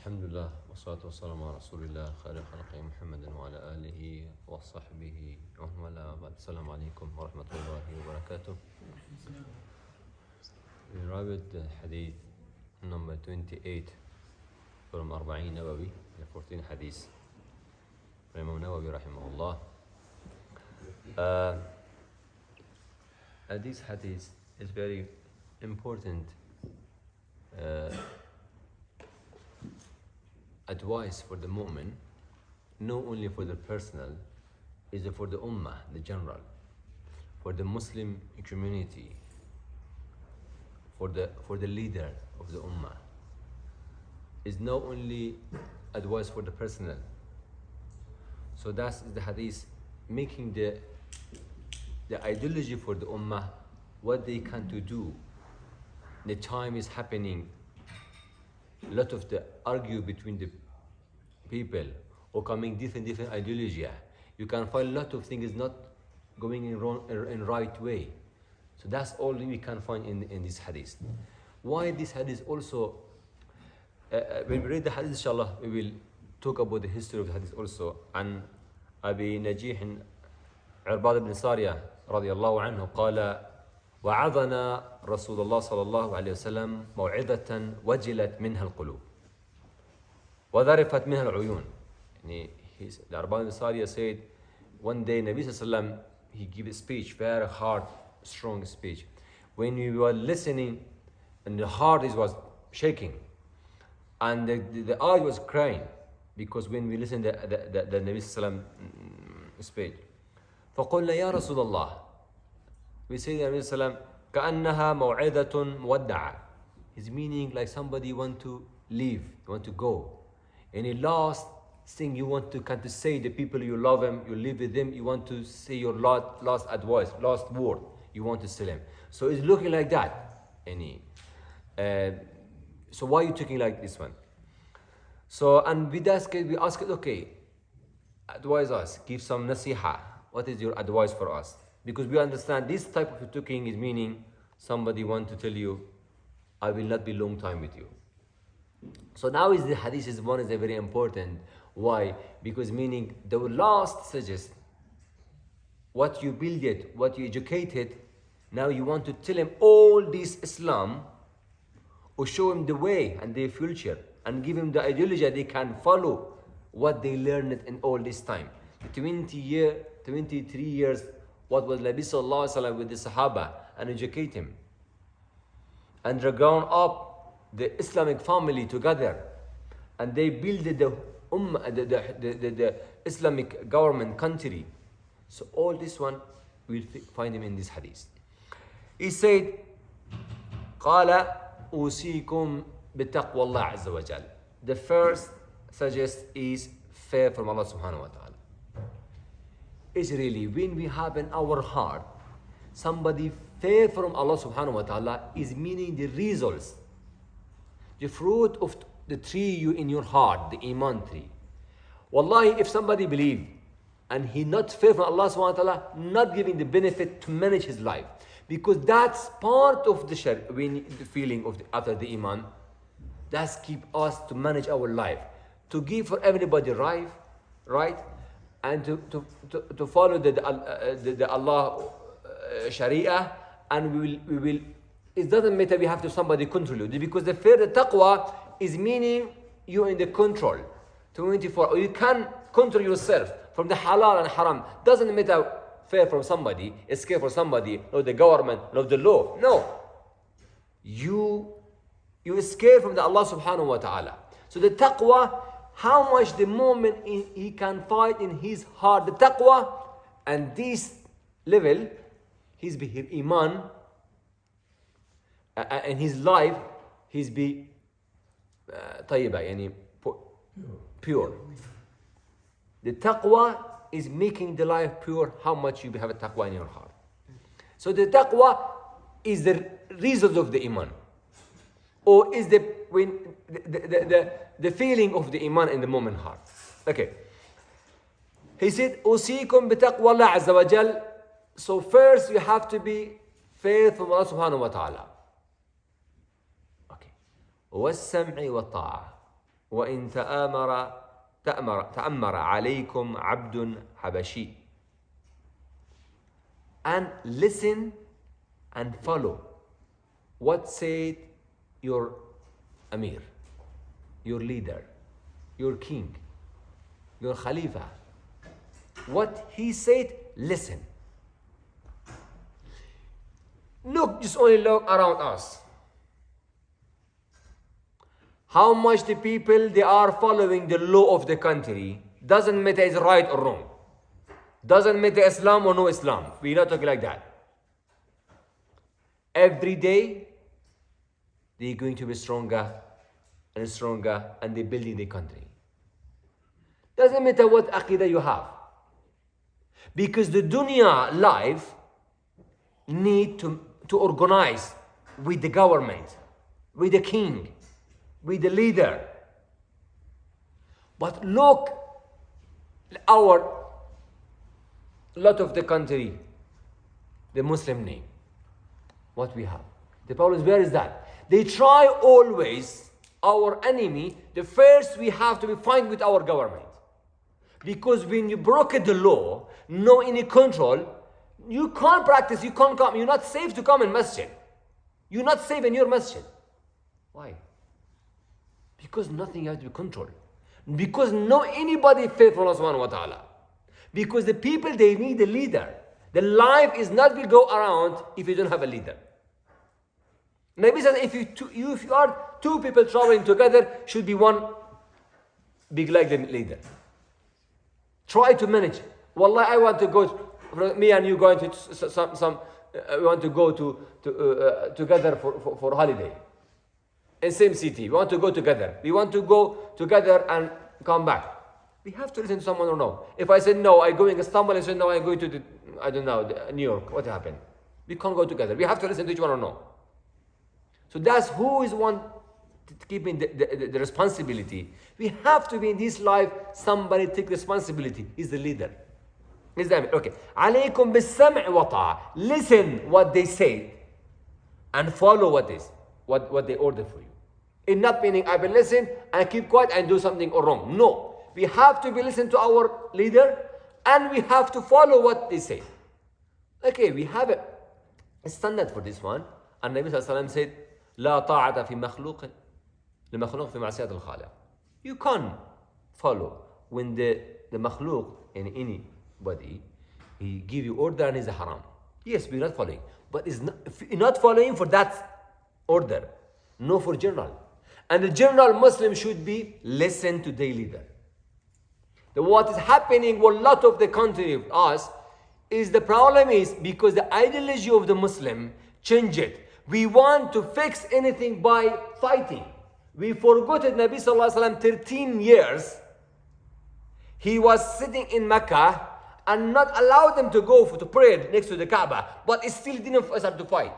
الحمد لله والصلاة والسلام على رسول الله خير خلقه محمد وعلى آله وصحبه ومن والاه بعد. السلام عليكم ورحمة الله وبركاته. We arrived at Hadith number 28 from An-Nawawi, the 14th Hadith. Imam An-Nawawi rahimahullah. This Hadith is very important advice for the mu'min, not only for the personal, is for the ummah, the general, for the Muslim community, for the leader of the ummah. Is not only advice for the personal. So that's the hadith making the ideology for the ummah, what they can to do. The time is happening, a lot of the argue between the people or coming different ideology. You can find a lot of things not going in right way. So that's all we can find in this hadith. Why this hadith also, when we read the hadith, inshallah, we will talk about the history of the hadith also. عن أبي نجيح عرباد بن صارية رضي الله عنه قال وعظنا رسول الله صلى الله عليه وسلم موعظة وجلت منها القلوب وذرفت منها العيون. The Irbad ibn Sariyah said one day Nabi sallallahu alaihi wasallam, he gave a speech, very hard, strong speech. When we were listening, and the heart was shaking, and the eye was crying, because when we listened to the Nabi sallallahu alaihi wasallam speech. فقلنا يا رسول الله, we say to Nabi sallallahu alaihi wasallam, كأنها موعظة مودعة. His meaning like somebody want to leave, want to go. Any last thing you want to kind of say to the people you love them, you live with them, you want to say your last advice, last word, you want to say them. So it's looking like that. So why are you taking like this one? So, and we ask it, okay, advise us, give some nasiha. What is your advice for us? Because we understand this type of talking is meaning somebody want to tell you, I will not be long time with you. So now is the hadith is very important. Why? Because meaning the last suggest what you build it, what you educated, now you want to tell him all this Islam or show him the way and their future and give him the ideology they can follow what they learned in all this time. The 23 years, what was Nabi sallallahu alaihi wasallam with the Sahaba and educate him. And they grown up the Islamic family together, and they built the Islamic government country. So all this one we'll find him in this hadith. He said, قال أوصيكم بتقوى الله عز وجل. The first suggest is fear from Allah subhanahu wa ta'ala. It's really when we have in our heart somebody fear from Allah subhanahu wa ta'ala is meaning the results. The fruit of the tree you in your heart, the Iman tree. Wallahi, if somebody believe and he not fear from Allah subhanahu wa ta'ala, not giving the benefit to manage his life. Because that's part of the the feeling of after the Iman. That's keep us to manage our life. To give for everybody right? And to follow the Allah Sharia, and we will. It doesn't matter we have to somebody control you, because the fear, the taqwa is meaning you in the control 24, or you can control yourself from the halal and haram. Doesn't matter fear from somebody, escape from somebody, or the government, or the law. No, you escape from the Allah subhanahu wa ta'ala. So the taqwa, how much the moment he can fight in his heart the taqwa, and this level his iman and his life he's be طيبة يعني pure. The taqwa is making the life pure. How much you have a taqwa in your heart. So the taqwa is the result of the iman, or is the feeling of the iman in the moment heart. Okay. He said, أوصيكم بتقوى الله عز وجل. So first you have to be faithful to Allah subhanahu wa ta'ala. Okay. والسمع والطاعة. وإن تأمر عليكم عبد حبشي. And listen and follow what said your Amir, your leader, your king, your Khalifa. What he said, listen. Just only look around us. How much the people, they are following the law of the country. Doesn't matter it's right or wrong. Doesn't matter Islam or no Islam. We're not talking like that. Every day, they're going to be stronger and stronger, and they're building the country. Doesn't matter what aqidah you have. Because the dunya life need to organize with the government, with the king, with the leader. But look, lot of the country, the Muslim name, what we have. The problem is, where is that? They try always, our enemy, the first we have to be fine with our government. Because when you broke the law, no any control, you can't practice, you can't come, you're not safe to come in masjid. You're not safe in your masjid. Why? Because nothing has to be controlled. Because no anybody faithful Allah subhanahu wa ta'ala. Because the people, they need a leader. The life is not will go around if you don't have a leader. Nabi says if you are two people traveling together, should be one big like the leader. Try to manage. Wallah, I want to go, me and you going to we want to go to together for holiday. In same city, we want to go together. We want to go together and come back. We have to listen to someone or no. If I say no, I'm going to Istanbul, and say no, I'm going to New York. What happened? We can't go together. We have to listen to each one or no. So that's who is one keeping the responsibility. We have to be in this life, somebody take responsibility. He's the leader. He's the Amir. Okay. عليكم بالسمع وطاعة. Listen what they say and follow what they order for you. It not meaning I will listen and keep quiet and do something wrong. No. We have to be listen to our leader and we have to follow what they say. Okay, we have a standard for this one. And Nabi sallallahu alaihi wasallam said, لا طاعة في مخلوق لمخلوق في معصية الخالق. You can't follow when the makhluk in anybody, he give you order and is a haram. Yes, we're not following. But it's not, if you're not following for that order, no for general. And the general Muslim should be listen to their leader. What is happening with a lot of the country of us is the problem is because the ideology of the Muslim change it. We want to fix anything by fighting. We forgot that Nabi sallallahu alaihi wasallam 13 years he was sitting in Mecca and not allowed them to go to pray next to the Kaaba, but it still didn't start to fight.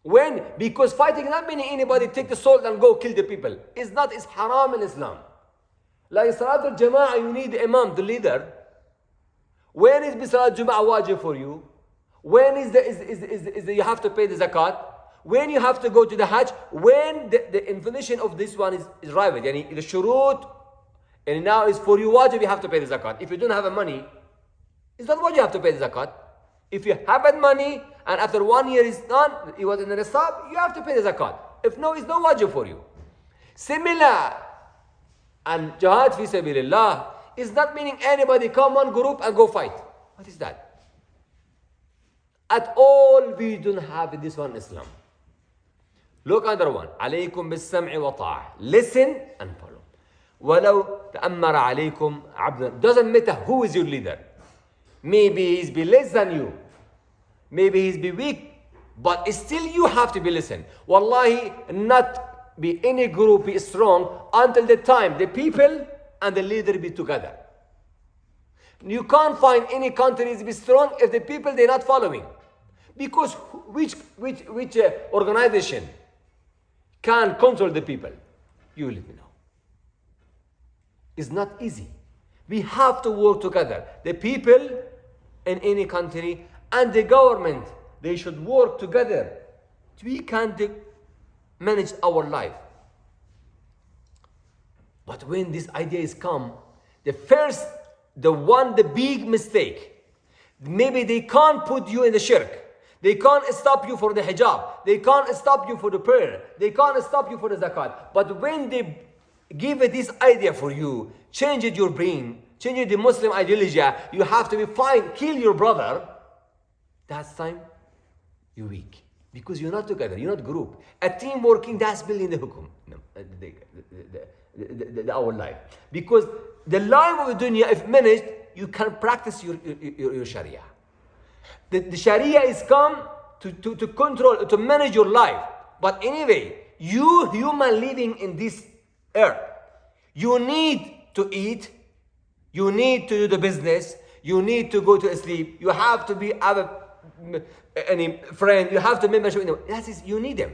When? Because fighting not meaning anybody take the sword and go kill the people. It's haram in Islam. Like Salat al-Jama'ah, you need the Imam, the leader. When is Salat al-Jama'ah wajib for you? When you have to pay the zakat? When you have to go to the Hajj? When the information of this one is right. Yani the shurut, and now is for you wajib, you have to pay the zakat. If you don't have money, it's not wajib you have to pay the zakat. If you have money and after 1 year is done, it was in the nisab, you have to pay the zakat. If no, it's no wajib for you. Similar, and jihad fi sabilillah is not meaning anybody come one group and go fight. What is that? At all, we don't have this one in Islam. Look another one. عليكم بالسمع وطاعة. Listen and follow. ولو تأمر عليكم عبد. Doesn't matter who is your leader. Maybe he's be less than you. Maybe he's be weak. But still you have to be listen. Wallahi, not be any group be strong until the time the people and the leader be together. You can't find any countries be strong if the people they're not following. Because which organization can control the people? You let me know. It's not easy. We have to work together. The people in any country and the government, they should work together. We can manage our life. But when this idea is come, the big mistake, maybe they can't put you in the shirk. They can't stop you for the hijab. They can't stop you for the prayer. They can't stop you for the zakat. But when they give this idea for you, change it your brain, change it the Muslim ideology, you have to be fine, kill your brother, that's time you're weak. Because you're not together, you're not group. A team working, that's building the hukum. No, our life. Because the life of the dunya, if managed, you can practice your sharia. The sharia is come to control, to manage your life. But anyway, you human living in this earth, you need to eat, you need to do the business, you need to go to sleep, you have to have any friend, you have to membership. That is, you need them.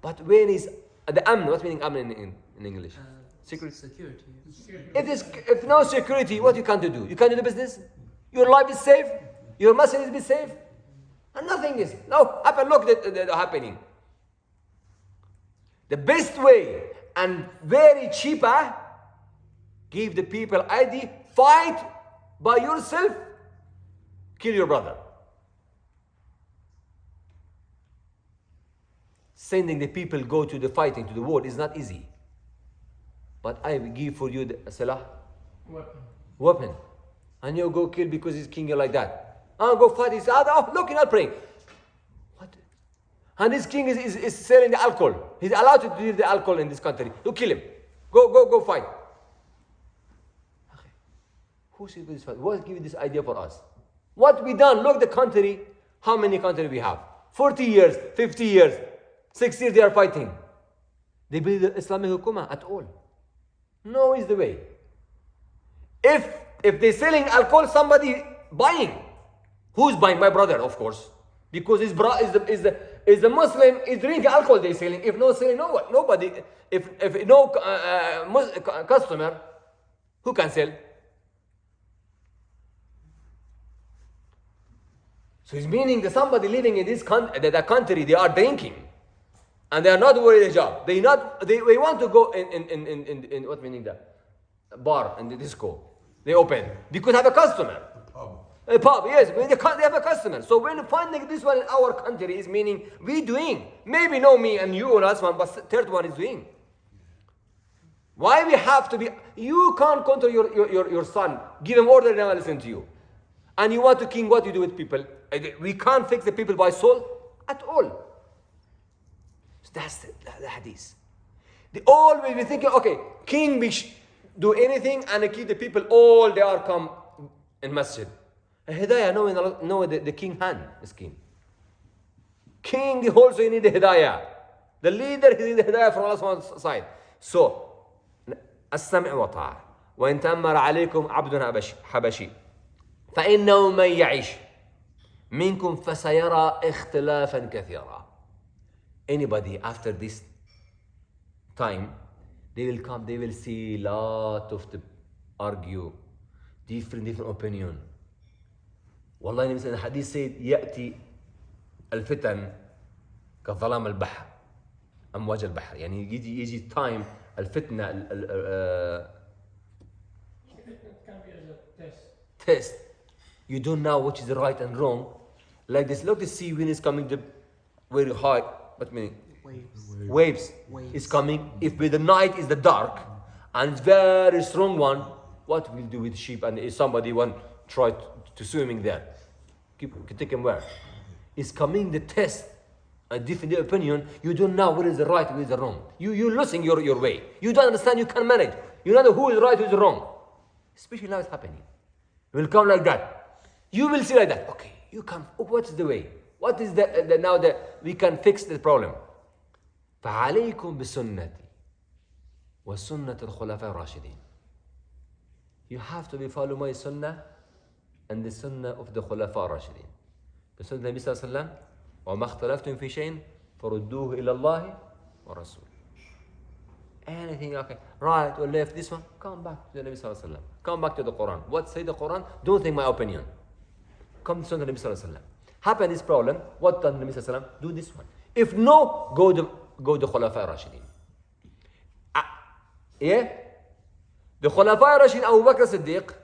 But when is the amn? What's meaning amn in English? Security. If no security, what you can't do? You can't do the business. Your life is safe. Your muscle is safe. And nothing is. No, happen. Look, the happening. The best way and very cheaper, give the people ID. Fight by yourself. Kill your brother. Sending the people go to the fighting, to the war is not easy. But I will give for you the salah. Weapon. And you go kill because he's king like that. And go fight. He says, oh, look, you're not praying. What? And this king is selling the alcohol. He's allowed to deal the alcohol in this country. You kill him. Go fight. Who said this fight? What give this idea for us? What we done? Look the country. How many countries we have? 40 years, 50 years, 6 years they are fighting. They believe the Islamic hukuma at all. No is the way. If they're selling alcohol, somebody buying. Who's buying? My brother, of course. Because his brother is the Muslim, is drinking alcohol they're selling. If no selling, nobody. If no customer, who can sell? So it's meaning that somebody living in this country, they are drinking. And they are not worried hijab. They want to go in what meaning that? Bar and the disco. They open. Because they have a customer. A pub, yes. They have a customer. So when finding this one in our country is meaning we doing. Maybe no me and you or last one, but third one is doing. Why we have to be? You can't control your son. Give him order, never listen to you. And you want to king, what you do with people? We can't fix the people by soul at all. So that's the hadith. They always be thinking, okay, king do anything and keep the people all they are come in masjid. Hidayah, no, the king hand is king. King also you need the hidayah. The leader he needs the hidayah from Allah's side. So, السمع وطاعة وإن تأمر عليكم عبد حبشي فإنه من يعيش منكم فسيرى اختلافا كثيرا. Anybody after this time, they will come, they will see lot of the argue, different opinion. والله النبي صلى الله عليه وسلم الحديث said يأتي الفتن كظلام البحر أمواج البحر. يعني يجي time الفتنة test. You don't know which is right and wrong. Like this, look, the sea wind is coming very high. What meaning? Waves is coming. If with the night is the dark and it's very strong one, what will do with sheep? And if somebody want try to swimming there, take him where? It's coming the test. A different opinion. You don't know what is the right, what is the wrong. You're losing your way. You don't understand. You can't manage. You don't know who is right, who is wrong. Especially now it's happening. It will come like that. You will see like that. Okay, you come. What is the way? What is now we can fix the problem. فعليكم بسنتي وسنة الخلفاء الراشدين. You have to be follow my sunnah and the sunnah of the خلفاء الراشدين. بسنة النبي صلى الله عليه وسلم وما اختلفتم في شيء فردوه إلى الله ورسول. Anything okay, right or left, this one, come back to the Nabi sallallahu alaihi wasallam. Come back to the Quran. What say the Quran? Don't think my opinion. Come to the Nabi sallallahu alaihi wasallam. Happen this problem. What does the Nabi sallallahu alaihi wasallam do? This one. If no, go the Khulafa Rashidin. Yeah. The Khulafa Rashid, Abu Bakr Siddiq,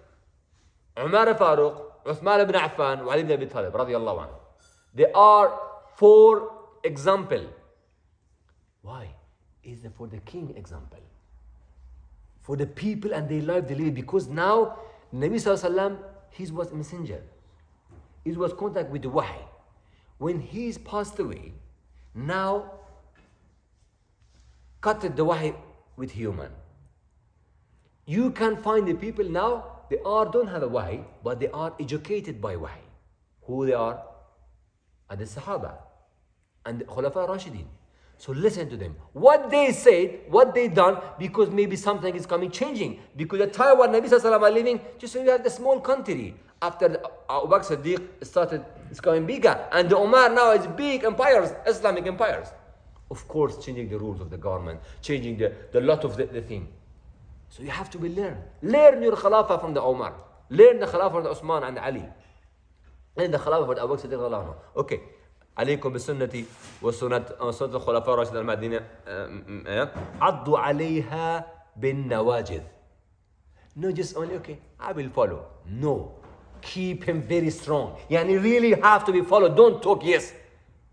Umar Faruq, Uthman ibn Affan, wa Ali ibn Abi Talib, radiyallahu anhu. They are 4 example. Why? Is for the king example. For the people and their life they live. Because now, Nabi Sallallahu Alaihi Wasallam, he was a messenger. He was contact with the wahi. When he's passed away, now, cut the wahi with human. You can find the people now, they don't have a wahi, but they are educated by wahi. Who they are? Are the Sahaba and the Khulafa Rashidin. So listen to them. What they said, what they done, because maybe something is coming, changing. Because the time when Nabi Sallallahu Alaihi Wasallam are living, just we have the small country. After Abu Bakr Siddiq started, it's going bigger. And the Umar now is big empires, Islamic empires. Of course, changing the rules of the government, changing the lot of the thing. So you have to be learn. Learn your Khilafah from the Umar. Learn the Khilafah from the Uthman and Ali. Learn the Khilafah from Abu Bakr Siddiq. Okay. عليكم بسنتي وسنة الخلفاء الراشدين المهديين عضوا عليها بالنواجذ. No, just only okay, I will follow. No, keep him very strong. يعني really have to be followed. Don't talk yes.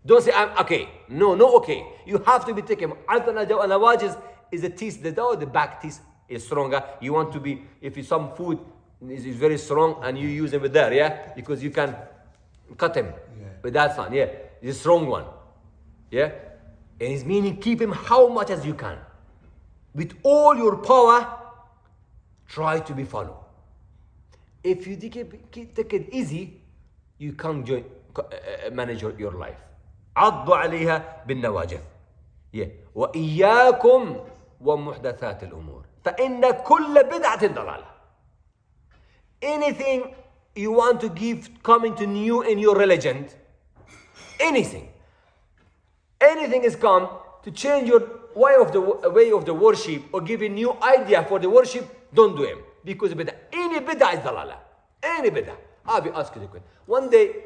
Don't say I'm okay. No, okay. You have to be taken. Al-Nawajiz is the teeth, the back teeth is stronger. You want to be, if some food is very strong and you use it with there, yeah, because you can cut him with that son, yeah. He's a strong one. Yeah? And it's meaning keep him how much as you can. With all your power, try to be followed. If you take it easy, you can't manage your life. عضوا عليها بالنواجذ. Yeah. وإياكم ومحدثات الأمور فإن كل بدعة ضلالة. Anything you want to give coming to new in your religion, anything is come to change your way of the worship or give a new idea for the worship, don't do it. Because any bid'ah is dalala. Any bid'ah. I'll be asking you a question. One day,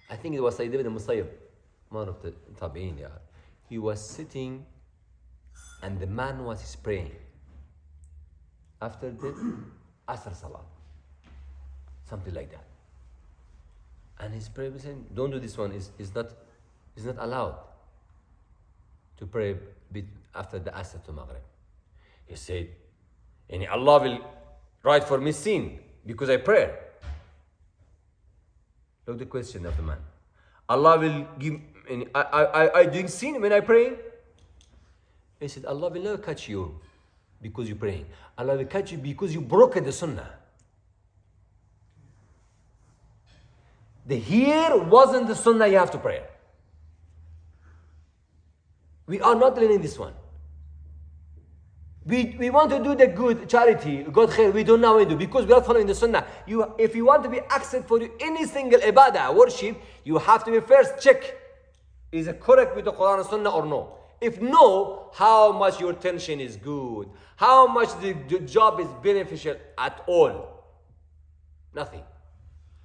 I think it was Sayyid ibn Musayyib, one of the tabi'in, yeah. He was sitting and the man was praying after the Asr Salah. Something like that. And his prayer was saying, don't do this one, is not allowed to pray after the Asr to Maghrib. He said, and Allah will write for me sin because I pray. Look the question of the man. Allah will give, I doing sin when I pray? He said, Allah will never catch you because you're praying. Allah will catch you because you broke the Sunnah. The here wasn't the Sunnah you have to pray. We are not learning this one. We want to do the good charity, God khair, we don't know how to do because we are following the Sunnah. If you want to be accepted for any single ibadah, worship, you have to be first check, is it correct with the Quran and Sunnah or no? If no, how much your tension is good, how much the job is beneficial at all. Nothing.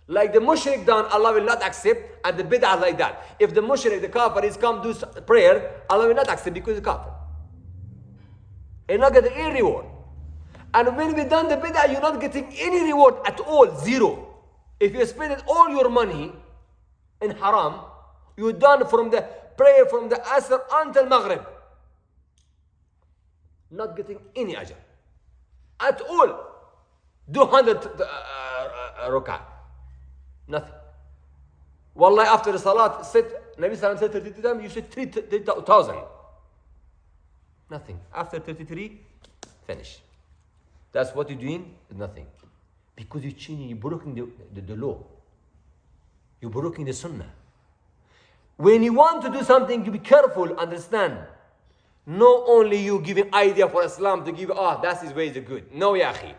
Like the mushrik done, Allah will not accept, and the bid'ah like that. If the mushrik, the kafir, is come do prayer, Allah will not accept because he's kafir. And not getting any reward. And when we done the bid'ah, you're not getting any reward at all, zero. If you spend all your money in haram, you're done from the prayer from the Asr until Maghrib. Not getting any ajr. At all. Do 100 rak'ah. Nothing. Wallahi, after the salat, Nabi Sallallahu said 33 times, you said 3,000. Nothing. After 33, finish. That's what you're doing, nothing. Because you're changing, you're breaking the law. You're breaking the Sunnah. When you want to do something, you be careful, understand. Not only you giving idea for Islam to give, that's his way is good. No, ya akhi.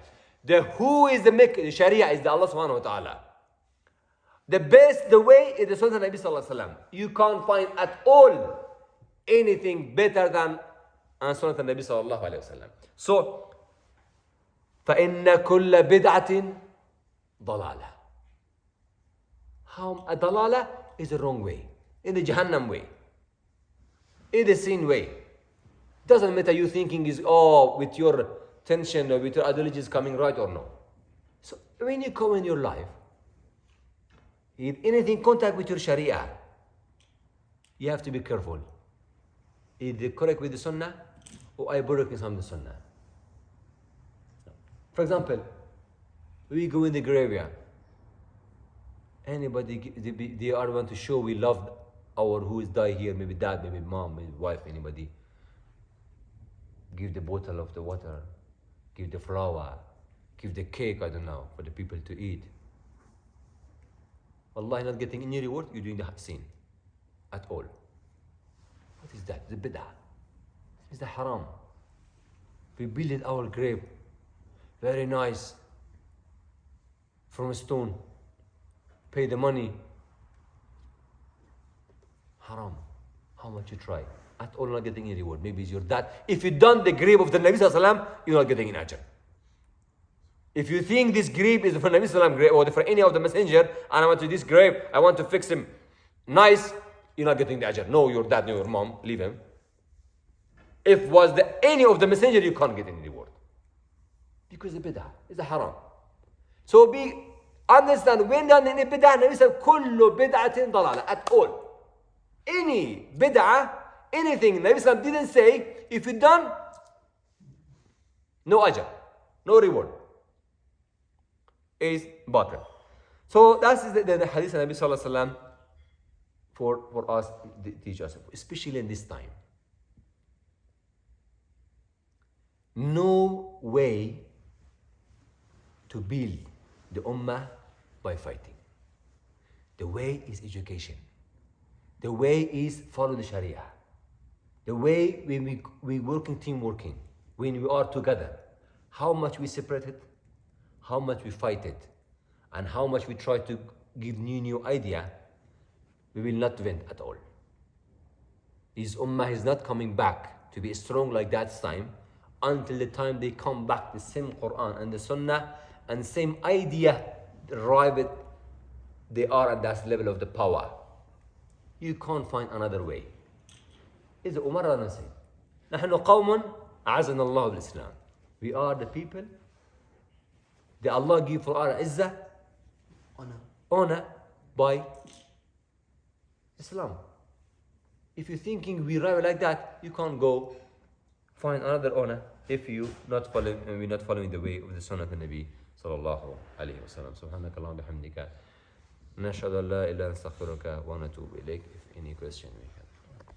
The Sharia is the Allah subhanahu wa ta'ala. The way is the Sunnah Nabi Sallallahu Alaihi Wasallam. You can't find at all anything better than Sunnah Nabi Sallallahu Alaihi Wasallam. So, فَإِنَّ كُلَّ بِدْعَةٍ ضَلَالَةٍ. A dalala is the wrong way, in the Jahannam way, in the sin way. Doesn't matter you thinking is with your tension with your ideology is coming right or no. So when you come in your life, if anything contact with your Sharia, you have to be careful. Either correct with the Sunnah or I break some of the Sunnah. For example, we go in the graveyard. Anybody, they are want to show we love our who is died here, maybe dad, maybe mom, maybe wife, anybody. Give the bottle of the water, give the flower, give the cake, I don't know, for the people to eat. Allah not getting any reward, you're doing the sin at all. What is that? The bid'ah. It's the haram. We build our grave, very nice, from a stone. Pay the money. Haram. How much you try? At all not getting any reward. Maybe it's your dad. If you done the grave of the Nabi Sallallahu Alaihi Wasallam, you're not getting an ajr. If you think this grave is for Nabi Sallallahu Alaihi Wasallam grave or for any of the messenger, and I want to this grave, I want to fix him nice, you're not getting the ajr. No, your dad, no, your mom, leave him. If was the any of the messenger, you can't get any reward. Because the bid'ah is a haram. So be understand when done in a bid'ah, Nabi said, kullu bid'atin dalala, at all. Any bid'ah, anything Nabi Sallam didn't say, if you done, no ajr, no reward. Is batil. So that's the hadith of Nabi Sallallahu Alaihi Wasallam for us, teach us, especially in this time. No way to build the ummah by fighting. The way is education. The way is follow the Sharia. The way when we working, team working, when we are together, how much we separated, how much we fight it, and how much we try to give new idea, we will not win at all. His ummah is not coming back to be strong like that time until the time they come back the same Quran and the Sunnah and same idea arrive it, they are at that level of the power. You can't find another way. إذا أمرنا نسي نحن قوم أعزنا الله بالإسلام. We are the people that Allah give for our izzah, honor by Islam. If you're thinking we arrive like that, you can't go find another honor if you not following and we're not following the way of the Sunnah of the Nabi sallallahu alayhi wa sallam. سبحانك اللهم وبحمدك نشهد أن لا إله إلا أنت نستغفرك ونتوب إليك. If any question.